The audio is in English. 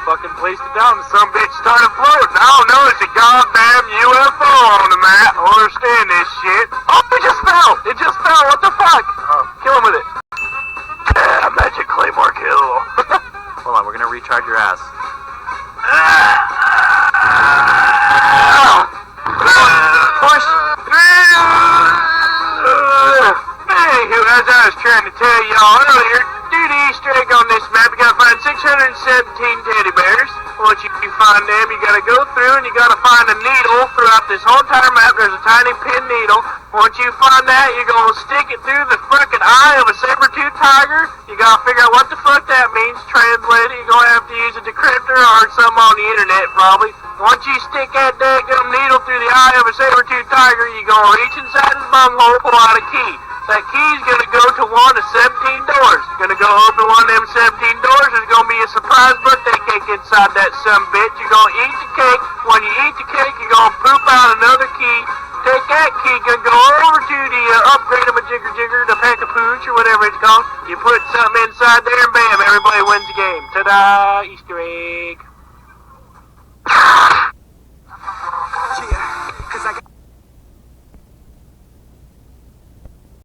fucking placed it down and some bitch started floating. I don't know, it's a goddamn UFO on the mat. I don't understand this shit. Oh, it just fell! It just fell, what the fuck? Kill him with it. Yeah, magic claymore kill. Hold on, we're gonna recharge your ass. Push. Anywho, as I was trying to tell y'all earlier, do the Easter egg on this map. You gotta find 617 teddy bears. Once you find them, you gotta go through and you gotta find a needle throughout this whole entire map. There's a tiny pin needle. Once you find that, you're gonna stick it through the fucking eye of a saber-tooth tiger. You gotta figure out what the fuck that means. Translate it. You're gonna have to use a decryptor or something on the internet, probably. Once you stick that daggum needle through the eye of a saber-tooth tiger, you're gonna reach inside his bumhole, pull out a key. That key's gonna go to one of 17 doors. Gonna go open one of them 17 doors. There's gonna be a surprise birthday cake inside that sumbitch. You're gonna eat the cake. When you eat the cake, you're gonna poop out another key. Take that key, gonna go over to the upgrade-a-majigger-jigger, the pack-a-pooch, or whatever it's called. You put something inside there, and bam, everybody wins the game. Ta-da! Easter egg.